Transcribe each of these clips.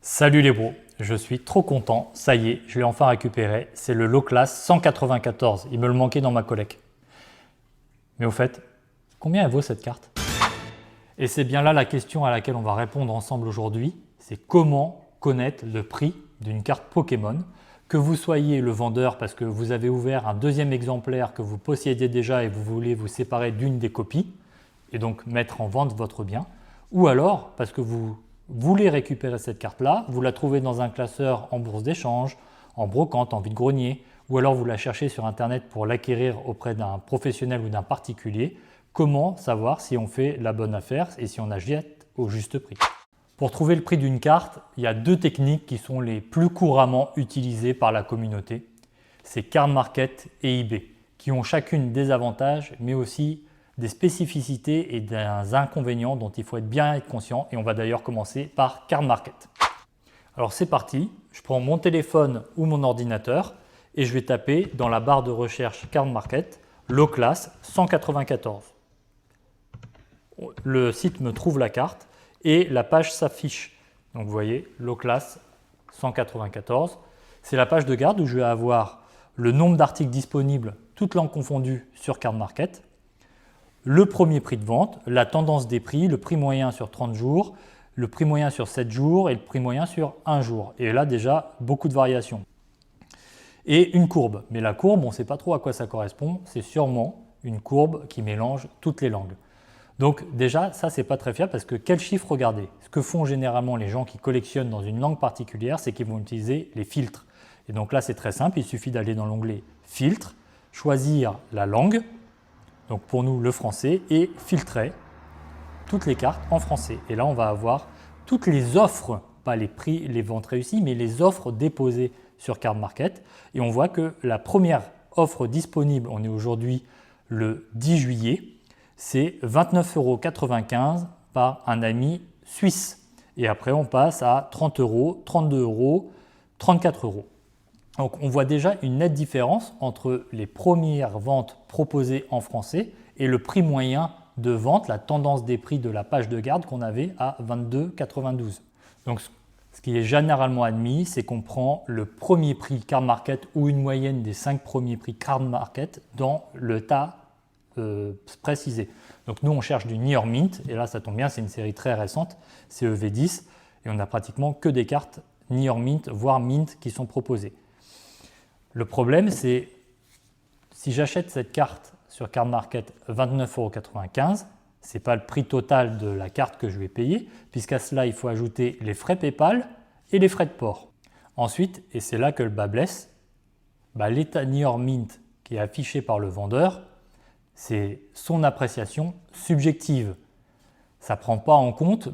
Salut les bros, je suis trop content, ça y est, je l'ai enfin récupéré, c'est le Loclass 194, il me le manquait dans ma collecte. Mais au fait, combien elle vaut cette carte? Et c'est bien là la question à laquelle on va répondre ensemble aujourd'hui, c'est comment connaître le prix d'une carte Pokémon, que vous soyez le vendeur parce que vous avez ouvert un deuxième exemplaire que vous possédiez déjà et vous voulez vous séparer d'une des copies, et donc mettre en vente votre bien, ou alors parce que vous voulez récupérer cette carte-là, vous la trouvez dans un classeur en bourse d'échange, en brocante, en vide-grenier, ou alors vous la cherchez sur Internet pour l'acquérir auprès d'un professionnel ou d'un particulier. Comment savoir si on fait la bonne affaire et si on achète au juste prix? Pour trouver le prix d'une carte, il y a deux techniques qui sont les plus couramment utilisées par la communauté. C'est Cardmarket et eBay, qui ont chacune des avantages, mais aussi des spécificités et des inconvénients dont il faut bien être conscient, et on va d'ailleurs commencer par Cardmarket. Alors c'est parti, je prends mon téléphone ou mon ordinateur et je vais taper dans la barre de recherche Cardmarket Loclass 194. Le site me trouve la carte et la page s'affiche. Donc vous voyez, Loclass 194, c'est la page de garde où je vais avoir le nombre d'articles disponibles, toutes langues confondues, sur Cardmarket, le premier prix de vente, la tendance des prix, le prix moyen sur 30 jours, le prix moyen sur 7 jours et le prix moyen sur 1 jour. Et là déjà, beaucoup de variations. Et une courbe. Mais la courbe, on ne sait pas trop à quoi ça correspond. C'est sûrement une courbe qui mélange toutes les langues. Donc déjà, ça, c'est pas très fiable parce que quel chiffre regarder? Ce que font généralement les gens qui collectionnent dans une langue particulière, c'est qu'ils vont utiliser les filtres. Et donc là, c'est très simple. Il suffit d'aller dans l'onglet Filtre, choisir la langue. Donc pour nous, le français, et filtrer toutes les cartes en français. Et là, on va avoir toutes les offres, pas les prix, les ventes réussies, mais les offres déposées sur Cardmarket. Et on voit que la première offre disponible, on est aujourd'hui le 10 juillet, c'est 29,95 € par un ami suisse. Et après, on passe à 30 €, 32 €, 34 €. Donc on voit déjà une nette différence entre les premières ventes proposées en français et le prix moyen de vente, la tendance des prix de la page de garde qu'on avait à 22,92 €. Donc ce qui est généralement admis, c'est qu'on prend le premier prix Cardmarket ou une moyenne des 5 premiers prix Cardmarket dans le tas précisé. Donc nous on cherche du New York Mint et là ça tombe bien, c'est une série très récente, c'est EV10 et on n'a pratiquement que des cartes New York Mint, voire Mint qui sont proposées. Le problème, c'est si j'achète cette carte sur Cardmarket 29,95 €, ce n'est pas le prix total de la carte que je vais payer, puisqu'à cela, il faut ajouter les frais PayPal et les frais de port. Ensuite, et c'est là que le bas blesse, l'état New York Mint qui est affiché par le vendeur, c'est son appréciation subjective. Ça ne prend pas en compte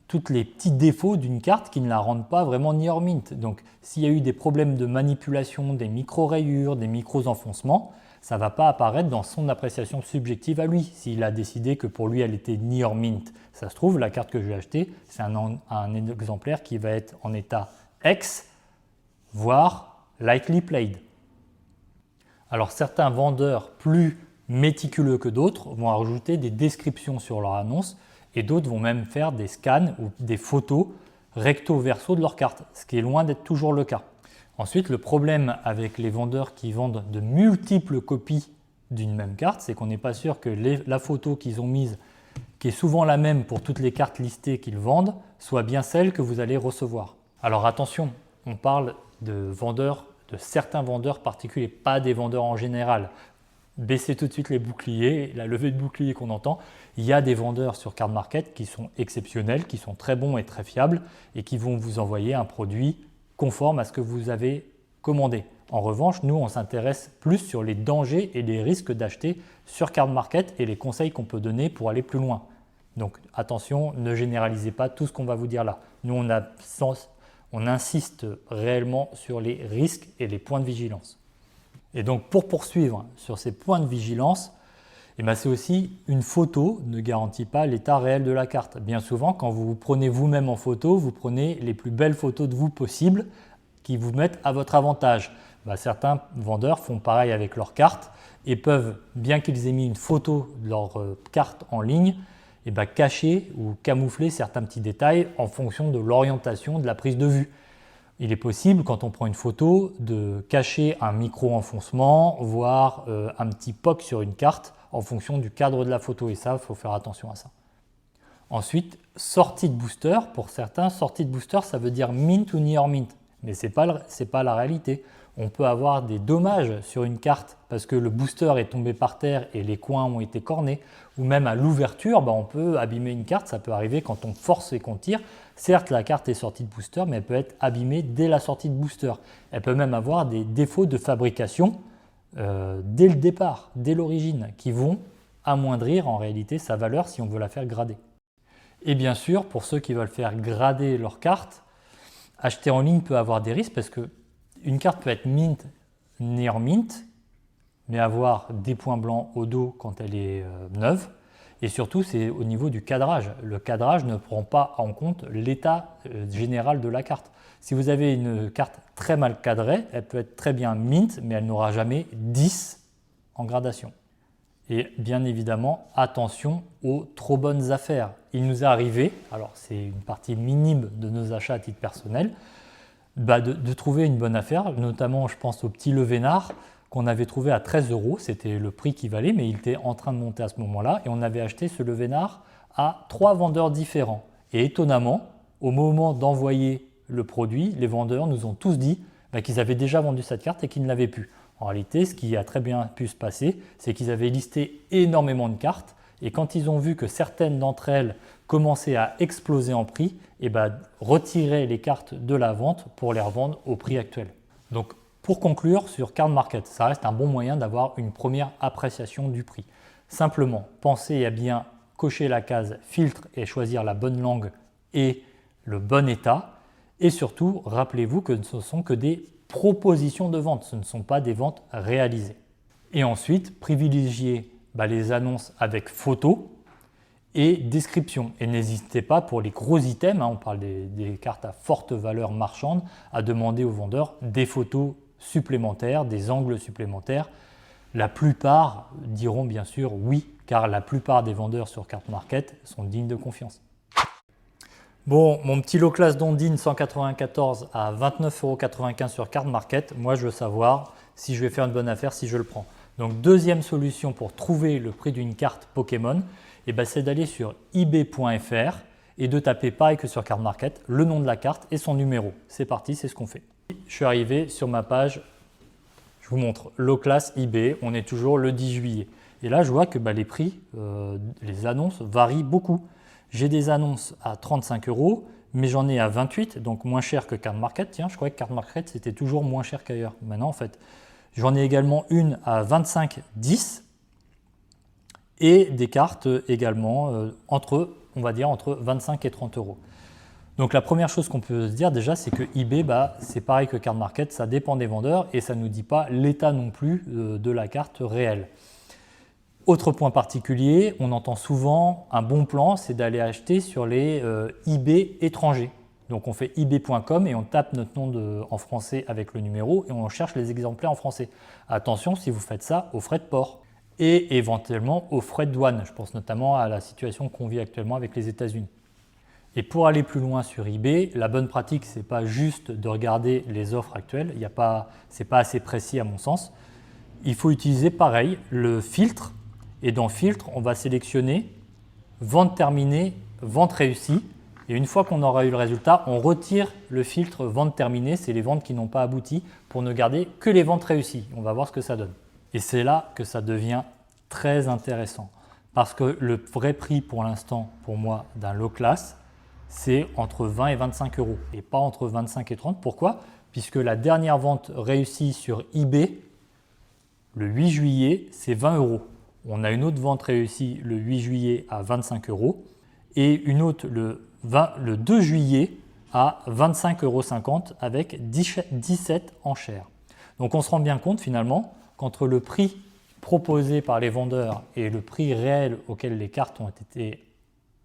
tous les petits défauts d'une carte qui ne la rendent pas vraiment New York Mint. Donc s'il y a eu des problèmes de manipulation, des micro-rayures, des micro-enfoncements, ça ne va pas apparaître dans son appréciation subjective à lui, s'il a décidé que pour lui elle était New York Mint. Ça se trouve, la carte que je vais acheter, c'est un exemplaire qui va être en état X, voire lightly played. Alors certains vendeurs plus méticuleux que d'autres vont rajouter des descriptions sur leur annonce, et d'autres vont même faire des scans ou des photos recto-verso de leur carte, ce qui est loin d'être toujours le cas. Ensuite, le problème avec les vendeurs qui vendent de multiples copies d'une même carte, c'est qu'on n'est pas sûr que la photo qu'ils ont mise, qui est souvent la même pour toutes les cartes listées qu'ils vendent, soit bien celle que vous allez recevoir. Alors attention, on parle de certains vendeurs particuliers, pas des vendeurs en général. Baissez tout de suite les boucliers, la levée de bouclier qu'on entend. Il y a des vendeurs sur Cardmarket qui sont exceptionnels, qui sont très bons et très fiables et qui vont vous envoyer un produit conforme à ce que vous avez commandé. En revanche, nous, on s'intéresse plus sur les dangers et les risques d'acheter sur Cardmarket et les conseils qu'on peut donner pour aller plus loin. Donc attention, ne généralisez pas tout ce qu'on va vous dire là. Nous, on insiste réellement sur les risques et les points de vigilance. Et donc pour poursuivre sur ces points de vigilance, c'est aussi une photo ne garantit pas l'état réel de la carte. Bien souvent, quand vous vous prenez vous-même en photo, vous prenez les plus belles photos de vous possibles qui vous mettent à votre avantage. Certains vendeurs font pareil avec leurs cartes et peuvent, bien qu'ils aient mis une photo de leur carte en ligne, cacher ou camoufler certains petits détails en fonction de l'orientation de la prise de vue. Il est possible, quand on prend une photo, de cacher un micro-enfoncement, voire un petit POC sur une carte en fonction du cadre de la photo. Et ça, il faut faire attention à ça. Ensuite, sortie de booster. Pour certains, sortie de booster, ça veut dire mint ou near mint. Mais ce n'est pas la réalité. On peut avoir des dommages sur une carte parce que le booster est tombé par terre et les coins ont été cornés. Ou même à l'ouverture, on peut abîmer une carte. Ça peut arriver quand on force et qu'on tire. Certes, la carte est sortie de booster, mais elle peut être abîmée dès la sortie de booster. Elle peut même avoir des défauts de fabrication dès le départ, dès l'origine, qui vont amoindrir en réalité sa valeur si on veut la faire grader. Et bien sûr, pour ceux qui veulent faire grader leur carte, acheter en ligne peut avoir des risques parce qu'une carte peut être mint, near mint, mais avoir des points blancs au dos quand elle est neuve. Et surtout, c'est au niveau du cadrage. Le cadrage ne prend pas en compte l'état général de la carte. Si vous avez une carte très mal cadrée, elle peut être très bien mint, mais elle n'aura jamais 10 en gradation. Et bien évidemment, attention aux trop bonnes affaires. Il nous est arrivé, alors c'est une partie minime de nos achats à titre personnel, de trouver une bonne affaire, notamment je pense au petit Levénard qu'on avait trouvé à 13 €, c'était le prix qu'il valait, mais il était en train de monter à ce moment-là, et on avait acheté ce Levénard à 3 vendeurs différents. Et étonnamment, au moment d'envoyer le produit, les vendeurs nous ont tous dit qu'ils avaient déjà vendu cette carte et qu'ils ne l'avaient plus. En réalité, ce qui a très bien pu se passer, c'est qu'ils avaient listé énormément de cartes et quand ils ont vu que certaines d'entre elles commençaient à exploser en prix, retiraient les cartes de la vente pour les revendre au prix actuel. Donc, pour conclure sur Card Market, ça reste un bon moyen d'avoir une première appréciation du prix. Simplement, pensez à bien cocher la case filtre et choisir la bonne langue et le bon état. Et surtout, rappelez-vous que ce ne sont que des propositions de vente, ce ne sont pas des ventes réalisées. Et ensuite, privilégiez les annonces avec photo et description. Et n'hésitez pas pour les gros items, on parle des cartes à forte valeur marchande, à demander aux vendeurs des photos supplémentaires, des angles supplémentaires. La plupart diront bien sûr oui, car la plupart des vendeurs sur Card Market sont dignes de confiance. Bon, mon petit low class d'Ondine 194 à 29,95 € sur Card Market, moi je veux savoir si je vais faire une bonne affaire, si je le prends. Donc deuxième solution pour trouver le prix d'une carte Pokémon, c'est d'aller sur ebay.fr et de taper pareil que sur Card Market, le nom de la carte et son numéro. C'est parti, c'est ce qu'on fait. Je suis arrivé sur ma page, je vous montre low class eBay, on est toujours le 10 juillet. Et là je vois que les prix, les annonces varient beaucoup. J'ai des annonces à 35 €, mais j'en ai à 28, donc moins cher que Card Market. Tiens, je croyais que Card Market c'était toujours moins cher qu'ailleurs. Maintenant en fait, j'en ai également une à 25,10 et des cartes également entre 25 et 30 €. Donc la première chose qu'on peut se dire déjà, c'est que eBay, c'est pareil que Card Market, ça dépend des vendeurs et ça ne nous dit pas l'état non plus de la carte réelle. Autre point particulier, on entend souvent un bon plan, c'est d'aller acheter sur les eBay étrangers. Donc on fait ebay.com et on tape notre nom en français avec le numéro et on cherche les exemplaires en français. Attention si vous faites ça aux frais de port et éventuellement aux frais de douane. Je pense notamment à la situation qu'on vit actuellement avec les États-Unis. Et pour aller plus loin sur eBay, la bonne pratique, ce n'est pas juste de regarder les offres actuelles, ce n'est pas assez précis à mon sens. Il faut utiliser pareil le filtre et dans filtre, on va sélectionner vente terminée, vente réussie. Et une fois qu'on aura eu le résultat, on retire le filtre vente terminée, c'est les ventes qui n'ont pas abouti, pour ne garder que les ventes réussies. On va voir ce que ça donne. Et c'est là que ça devient très intéressant. Parce que le vrai prix pour l'instant, pour moi, d'un low class, c'est entre 20 et 25 € et pas entre 25 et 30. Pourquoi? Puisque la dernière vente réussie sur eBay, le 8 juillet, c'est 20 €. On a une autre vente réussie le 8 juillet à 25 € et une autre le 2 juillet à 25,50 € avec 17 enchères. Donc on se rend bien compte finalement qu'entre le prix proposé par les vendeurs et le prix réel auquel les cartes ont été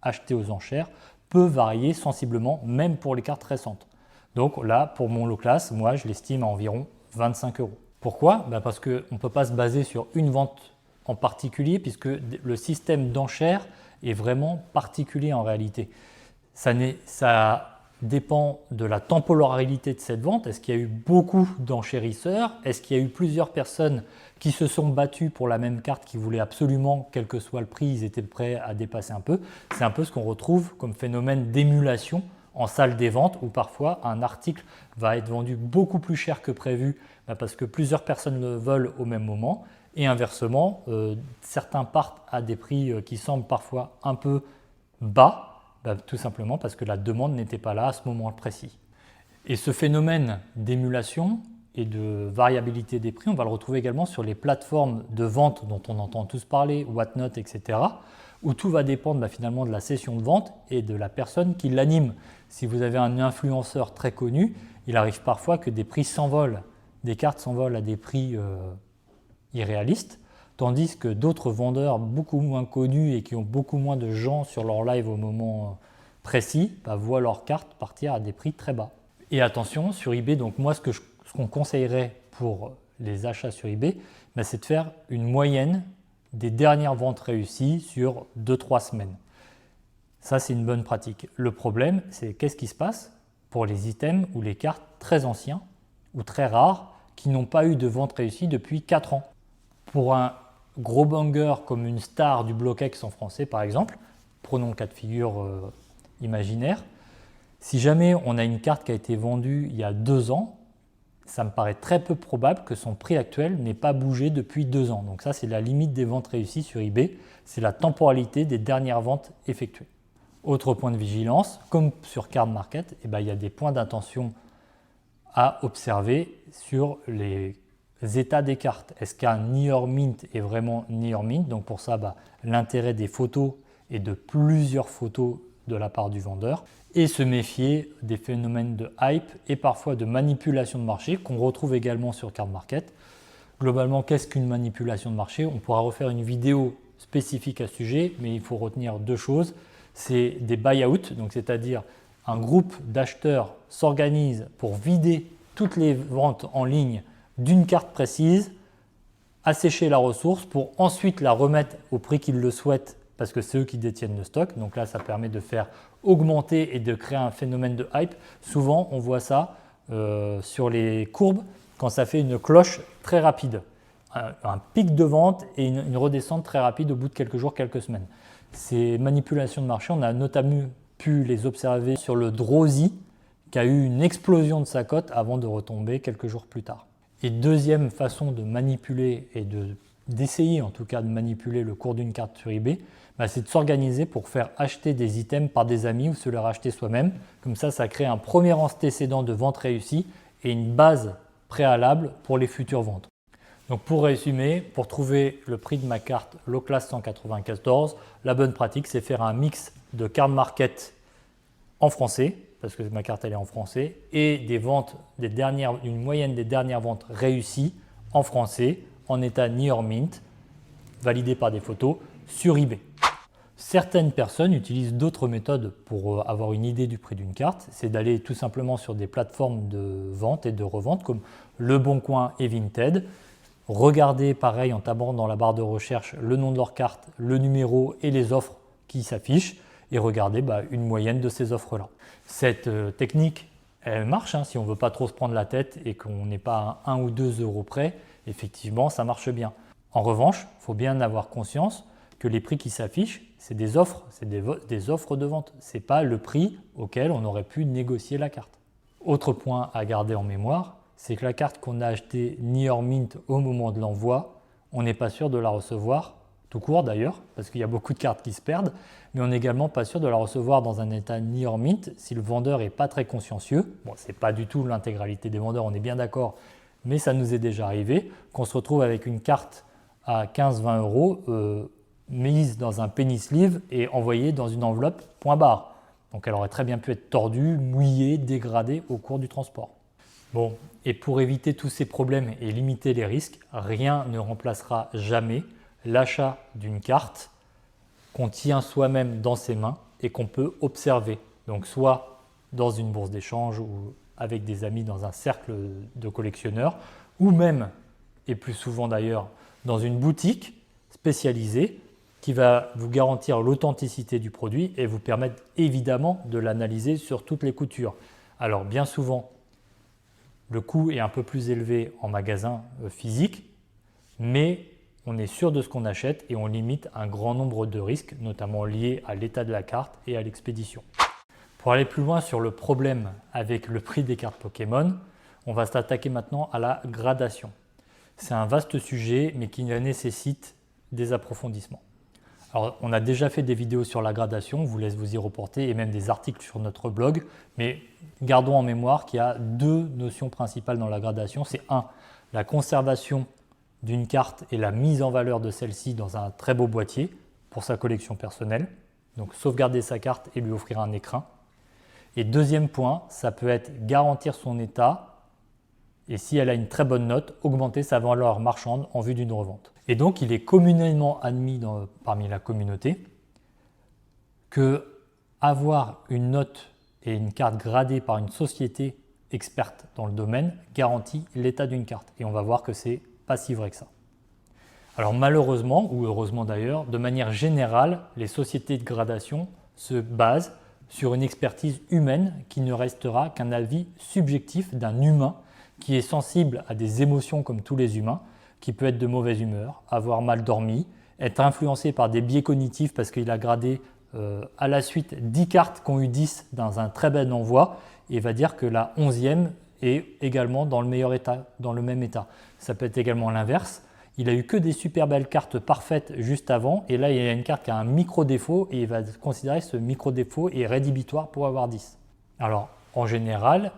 achetées aux enchères peut varier sensiblement, même pour les cartes récentes. Donc là, pour mon low class, moi je l'estime à environ 25 €. Pourquoi? Parce qu'on ne peut pas se baser sur une vente en particulier, puisque le système d'enchères est vraiment particulier en réalité. Ça dépend de la temporalité de cette vente. Est-ce qu'il y a eu beaucoup d'enchérisseurs? Est-ce qu'il y a eu plusieurs personnes qui se sont battues pour la même carte, qui voulaient absolument, quel que soit le prix, ils étaient prêts à dépasser un peu? C'est un peu ce qu'on retrouve comme phénomène d'émulation en salle des ventes, où parfois un article va être vendu beaucoup plus cher que prévu parce que plusieurs personnes le veulent au même moment, et inversement, certains partent à des prix qui semblent parfois un peu bas, tout simplement parce que la demande n'était pas là à ce moment précis. Et ce phénomène d'émulation et de variabilité des prix, on va le retrouver également sur les plateformes de vente dont on entend tous parler, Whatnot, etc., où tout va dépendre finalement de la session de vente et de la personne qui l'anime. Si vous avez un influenceur très connu, il arrive parfois que des prix s'envolent, des cartes s'envolent à des prix irréalistes, tandis que d'autres vendeurs beaucoup moins connus et qui ont beaucoup moins de gens sur leur live au moment précis voient leurs cartes partir à des prix très bas. Et attention, sur eBay, donc moi ce qu'on conseillerais pour les achats sur eBay, c'est de faire une moyenne des dernières ventes réussies sur 2-3 semaines. Ça, c'est une bonne pratique. Le problème, c'est qu'est-ce qui se passe pour les items ou les cartes très anciens ou très rares qui n'ont pas eu de vente réussie depuis 4 ans. Pour un gros banger comme une star du BlockX en français, par exemple, prenons le cas de figure imaginaire, si jamais on a une carte qui a été vendue il y a 2 ans, ça me paraît très peu probable que son prix actuel n'ait pas bougé depuis 2 ans. Donc ça, c'est la limite des ventes réussies sur eBay, c'est la temporalité des dernières ventes effectuées. Autre point de vigilance, comme sur Card Market, il y a des points d'intention à observer sur les états des cartes. Est-ce qu'un near mint est vraiment near mint? Donc pour ça, l'intérêt des photos et de plusieurs photos de la part du vendeur, et se méfier des phénomènes de hype et parfois de manipulation de marché qu'on retrouve également sur Card Market. Globalement, qu'est-ce qu'une manipulation de marché? On pourra refaire une vidéo spécifique à ce sujet, mais il faut retenir 2 choses. C'est des buy-out, donc c'est-à-dire un groupe d'acheteurs s'organise pour vider toutes les ventes en ligne d'une carte précise, assécher la ressource pour ensuite la remettre au prix qu'ils le souhaitent parce que c'est eux qui détiennent le stock. Donc là, ça permet de faire augmenter et de créer un phénomène de hype. Souvent, on voit ça sur les courbes quand ça fait une cloche très rapide. Un pic de vente et une redescente très rapide au bout de quelques jours, quelques semaines. Ces manipulations de marché, on a notamment pu les observer sur le Drozy, qui a eu une explosion de sa cote avant de retomber quelques jours plus tard. Et deuxième façon de manipuler et d'essayer en tout cas de manipuler le cours d'une carte sur eBay, c'est de s'organiser pour faire acheter des items par des amis ou se les racheter soi-même. Comme ça crée un premier antécédent de vente réussie et une base préalable pour les futures ventes. Donc pour résumer, pour trouver le prix de ma carte Low-Class 194, la bonne pratique, c'est faire un mix de Card Market en français, parce que ma carte elle est en français, et une moyenne des dernières ventes réussies en français, en état near mint, validé par des photos, sur eBay. Certaines personnes utilisent d'autres méthodes pour avoir une idée du prix d'une carte, c'est d'aller tout simplement sur des plateformes de vente et de revente comme Le Bon Coin et Vinted. Regardez pareil en tapant dans la barre de recherche le nom de leur carte, le numéro et les offres qui s'affichent et regardez une moyenne de ces offres-là. Cette technique, elle marche si on ne veut pas trop se prendre la tête et qu'on n'est pas à 1 ou 2 euros près, effectivement ça marche bien. En revanche, il faut bien avoir conscience que les prix qui s'affichent, c'est des offres, c'est des offres de vente. Ce n'est pas le prix auquel on aurait pu négocier la carte. Autre point à garder en mémoire, c'est que la carte qu'on a achetée near mint au moment de l'envoi, on n'est pas sûr de la recevoir, tout court d'ailleurs, parce qu'il y a beaucoup de cartes qui se perdent, mais on n'est également pas sûr de la recevoir dans un état near mint si le vendeur n'est pas très consciencieux. Bon, ce n'est pas du tout l'intégralité des vendeurs, on est bien d'accord, mais ça nous est déjà arrivé qu'on se retrouve avec une carte à 15-20 euros mise dans un penny sleeve et envoyée dans une enveloppe point barre. Donc elle aurait très bien pu être tordue, mouillée, dégradée au cours du transport. Bon, et pour éviter tous ces problèmes et limiter les risques, rien ne remplacera jamais l'achat d'une carte qu'on tient soi-même dans ses mains et qu'on peut observer. Donc soit dans une bourse d'échange ou avec des amis dans un cercle de collectionneurs, ou même, et plus souvent d'ailleurs, dans une boutique spécialisée qui va vous garantir l'authenticité du produit et vous permettre évidemment de l'analyser sur toutes les coutures. Alors bien souvent, le coût est un peu plus élevé en magasin physique, mais on est sûr de ce qu'on achète et on limite un grand nombre de risques, notamment liés à l'état de la carte et à l'expédition. Pour aller plus loin sur le problème avec le prix des cartes Pokémon, on va s'attaquer maintenant à la gradation. C'est un vaste sujet, mais qui nécessite des approfondissements. Alors, on a déjà fait des vidéos sur la gradation, je vous laisse vous y reporter, et même des articles sur notre blog, mais gardons en mémoire qu'il y a deux notions principales dans la gradation. C'est la conservation d'une carte et la mise en valeur de celle-ci dans un très beau boîtier pour sa collection personnelle, donc sauvegarder sa carte et lui offrir un écrin. Et deuxième point, ça peut être garantir son état et si elle a une très bonne note, augmenter sa valeur marchande en vue d'une revente. Et donc, il est communément admis parmi la communauté que avoir une note et une carte gradée par une société experte dans le domaine garantit l'état d'une carte. Et on va voir que c'est pas si vrai que ça. Alors malheureusement, ou heureusement d'ailleurs, de manière générale, les sociétés de gradation se basent sur une expertise humaine qui ne restera qu'un avis subjectif d'un humain qui est sensible à des émotions comme tous les humains, qui peut être de mauvaise humeur, avoir mal dormi, être influencé par des biais cognitifs parce qu'il a gradé à la suite 10 cartes qui ont eu 10 dans un très bel envoi et va dire que la 11e est également dans le meilleur état, dans le même état. Ça peut être également l'inverse. Il a eu que des super belles cartes parfaites juste avant et là il y a une carte qui a un micro-défaut et il va considérer ce micro-défaut est rédhibitoire pour avoir 10. Alors en général,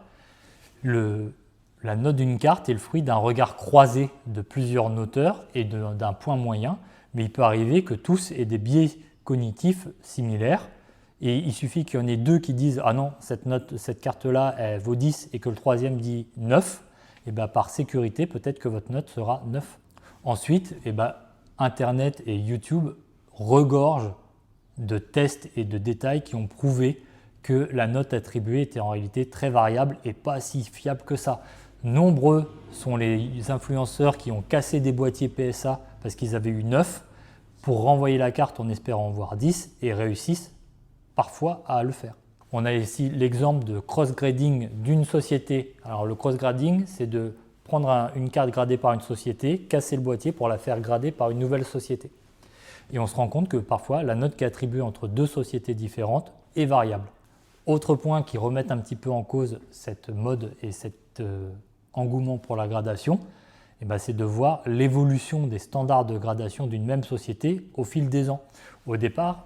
la note d'une carte est le fruit d'un regard croisé de plusieurs noteurs et d'un point moyen, mais il peut arriver que tous aient des biais cognitifs similaires et il suffit qu'il y en ait deux qui disent « Ah non, cette carte-là elle vaut 10 » et que le troisième dit 9, et bien par sécurité, peut-être que votre note sera 9. Ensuite, Internet et YouTube regorgent de tests et de détails qui ont prouvé que la note attribuée était en réalité très variable et pas si fiable que ça. Nombreux sont les influenceurs qui ont cassé des boîtiers PSA parce qu'ils avaient eu 9 pour renvoyer la carte en espérant voir 10 et réussissent parfois à le faire. On a ici l'exemple de cross-grading d'une société. Alors le cross-grading, c'est de prendre une carte gradée par une société, casser le boîtier pour la faire grader par une nouvelle société. Et on se rend compte que parfois la note qui est attribuée entre deux sociétés différentes est variable. Autre point qui remet un petit peu en cause cette mode et cet engouement pour la gradation, c'est de voir l'évolution des standards de gradation d'une même société au fil des ans. Au départ,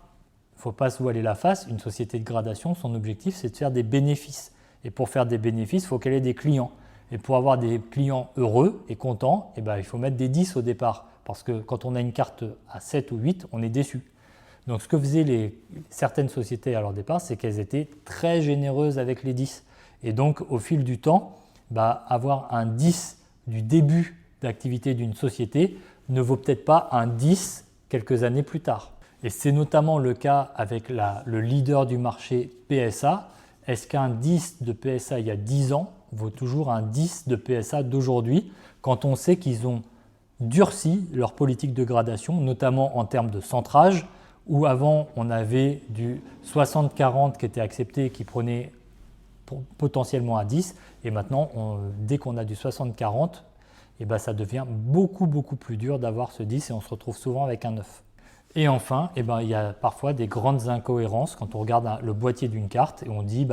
il ne faut pas se voiler la face, une société de gradation, son objectif c'est de faire des bénéfices. Et pour faire des bénéfices, il faut qu'elle ait des clients. Et pour avoir des clients heureux et contents, il faut mettre des 10 au départ. Parce que quand on a une carte à 7 ou 8, on est déçu. Donc ce que faisaient certaines sociétés à leur départ, c'est qu'elles étaient très généreuses avec les 10. Et donc au fil du temps, avoir un 10 du début d'activité d'une société ne vaut peut-être pas un 10 quelques années plus tard. Et c'est notamment le cas avec le leader du marché PSA. Est-ce qu'un 10 de PSA il y a 10 ans vaut toujours un 10 de PSA d'aujourd'hui quand on sait qu'ils ont durci leur politique de gradation, notamment en termes de centrage, où avant on avait du 60-40 qui était accepté et qui prenait potentiellement à 10, et maintenant dès qu'on a du 60-40, ça devient beaucoup plus dur d'avoir ce 10 et on se retrouve souvent avec un 9. Et enfin, il y a parfois des grandes incohérences quand on regarde le boîtier d'une carte et on dit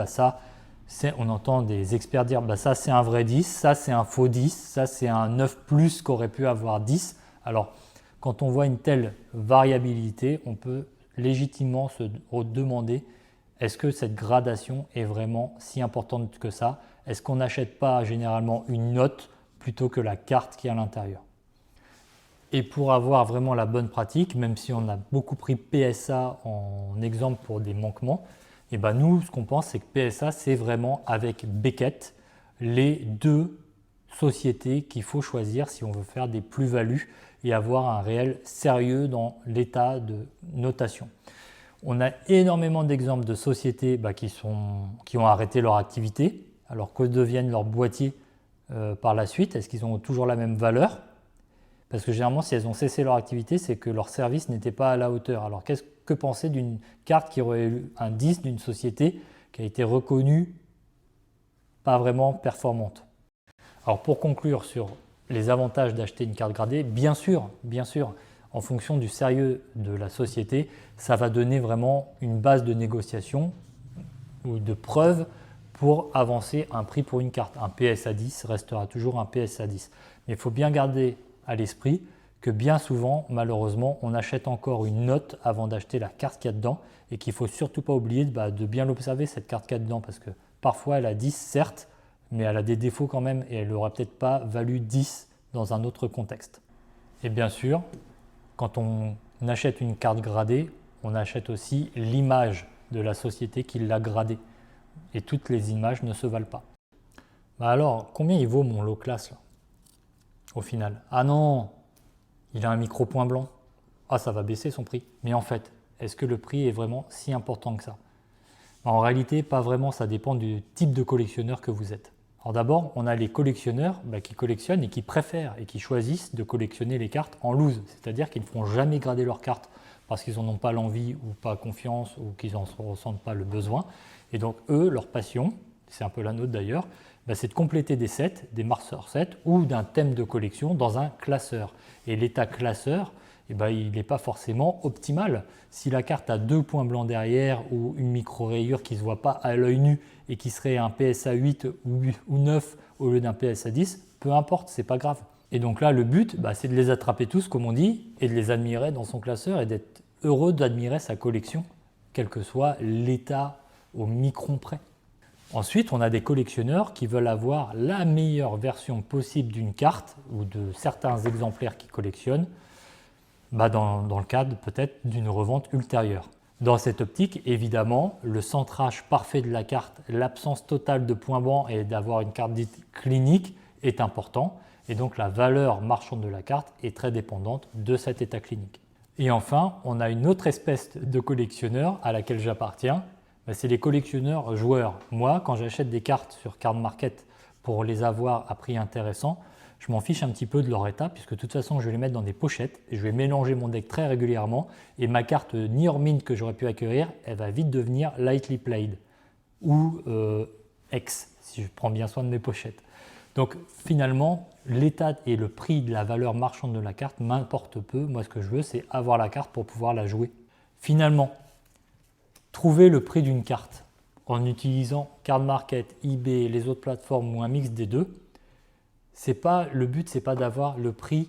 on entend des experts dire ça c'est un vrai 10, ça c'est un faux 10, ça c'est un 9 plus qu'aurait pu avoir 10. Alors quand on voit une telle variabilité, on peut légitimement se demander est-ce que cette gradation est vraiment si importante que ça? Est-ce qu'on n'achète pas généralement une note plutôt que la carte qui est à l'intérieur? Et pour avoir vraiment la bonne pratique, même si on a beaucoup pris PSA en exemple pour des manquements, nous, ce qu'on pense, c'est que PSA, c'est vraiment avec Beckett les deux sociétés qu'il faut choisir si on veut faire des plus-values et avoir un réel sérieux dans l'état de notation. On a énormément d'exemples de sociétés qui ont arrêté leur activité. Alors que deviennent leurs boîtiers par la suite? Est-ce qu'ils ont toujours la même valeur? Parce que généralement, si elles ont cessé leur activité, c'est que leur service n'était pas à la hauteur. Alors, qu'est-ce que penser d'une carte qui aurait eu un 10 d'une société qui a été reconnue pas vraiment performante? Alors, pour conclure sur les avantages d'acheter une carte gradée, bien sûr, en fonction du sérieux de la société, ça va donner vraiment une base de négociation ou de preuve pour avancer un prix pour une carte. Un PSA 10 restera toujours un PSA 10. Mais il faut bien garder à l'esprit que bien souvent, malheureusement, on achète encore une note avant d'acheter la carte qu'il y a dedans et qu'il ne faut surtout pas oublier de bien l'observer, cette carte qu'il y a dedans, parce que parfois elle a 10, certes, mais elle a des défauts quand même et elle n'aura peut-être pas valu 10 dans un autre contexte. Et bien sûr, quand on achète une carte gradée, on achète aussi l'image de la société qui l'a gradée. Et toutes les images ne se valent pas. Alors, combien il vaut mon low class là, au final? Ah non, il a un micro point blanc. Ah, ça va baisser son prix. Mais en fait, est-ce que le prix est vraiment si important que ça? En réalité, pas vraiment, ça dépend du type de collectionneur que vous êtes. Alors d'abord, on a les collectionneurs qui collectionnent et qui préfèrent et qui choisissent de collectionner les cartes en loose, c'est-à-dire qu'ils ne feront jamais grader leurs cartes parce qu'ils n'en ont pas l'envie ou pas confiance ou qu'ils n'en ressentent pas le besoin. Et donc eux, leur passion, c'est un peu la nôtre d'ailleurs, c'est de compléter des sets, des master sets ou d'un thème de collection dans un classeur. Et l'état classeur, il n'est pas forcément optimal. Si la carte a 2 points blancs derrière ou une micro-rayure qui ne se voit pas à l'œil nu et qui serait un PSA 8 ou 9 au lieu d'un PSA 10, peu importe, c'est pas grave. Et donc là, le but, c'est de les attraper tous, comme on dit, et de les admirer dans son classeur et d'être heureux d'admirer sa collection, quel que soit l'état au micron près. Ensuite, on a des collectionneurs qui veulent avoir la meilleure version possible d'une carte ou de certains exemplaires qu'ils collectionnent, dans le cadre peut-être d'une revente ultérieure. Dans cette optique, évidemment, le centrage parfait de la carte, l'absence totale de points blancs et d'avoir une carte dite clinique est important. Et donc la valeur marchande de la carte est très dépendante de cet état clinique. Et enfin, on a une autre espèce de collectionneur à laquelle j'appartiens. C'est les collectionneurs joueurs. Moi, quand j'achète des cartes sur Card Market pour les avoir à prix intéressant, je m'en fiche un petit peu de leur état puisque de toute façon je vais les mettre dans des pochettes et je vais mélanger mon deck très régulièrement et ma carte Near Mint que j'aurais pu acquérir, elle va vite devenir Lightly Played ou X si je prends bien soin de mes pochettes. Donc finalement, l'état et le prix de la valeur marchande de la carte m'importe peu. Moi, ce que je veux, c'est avoir la carte pour pouvoir la jouer. Finalement, trouver le prix d'une carte en utilisant Card Market, eBay, les autres plateformes ou un mix des deux, le but, c'est pas d'avoir le prix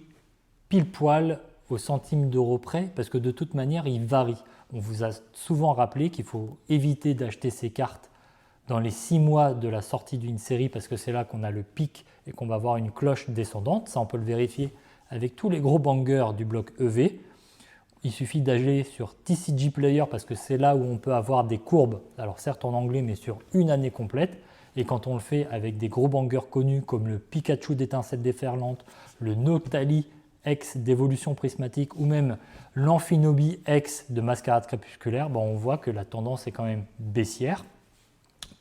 pile poil au centime d'euro près, parce que de toute manière, il varie. On vous a souvent rappelé qu'il faut éviter d'acheter ces cartes dans les 6 mois de la sortie d'une série, parce que c'est là qu'on a le pic et qu'on va avoir une cloche descendante. Ça, on peut le vérifier avec tous les gros bangers du bloc EV. Il suffit d'aller sur TCG Player parce que c'est là où on peut avoir des courbes, alors certes en anglais, mais sur une année complète. Et quand on le fait avec des gros bangers connus comme le Pikachu d'étincelles déferlantes, le Noctali X d'évolution prismatique ou même l'Amphinobi X de mascarade crépusculaire, on voit que la tendance est quand même baissière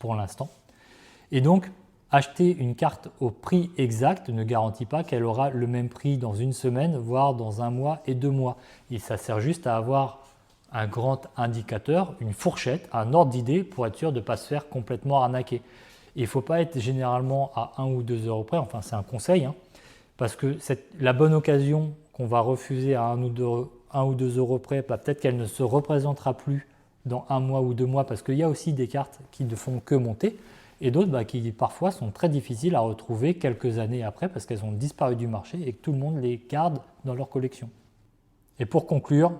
pour l'instant. Et donc, acheter une carte au prix exact ne garantit pas qu'elle aura le même prix dans une semaine, voire dans 1 mois et 2 mois. Et ça sert juste à avoir un grand indicateur, une fourchette, un ordre d'idée pour être sûr de ne pas se faire complètement arnaquer. Il ne faut pas être généralement à 1 ou 2 euros près, enfin c'est un conseil, parce que la bonne occasion qu'on va refuser à 1 ou 2 euros près, peut-être qu'elle ne se représentera plus dans 1 mois ou 2 mois, parce qu'il y a aussi des cartes qui ne font que monter, et d'autres qui parfois sont très difficiles à retrouver quelques années après, parce qu'elles ont disparu du marché et que tout le monde les garde dans leur collection. Et pour conclure,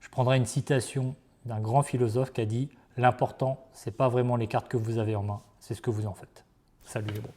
je prendrai une citation d'un grand philosophe qui a dit « L'important, ce n'est pas vraiment les cartes que vous avez en main, c'est ce que vous en faites. » Salut les bros.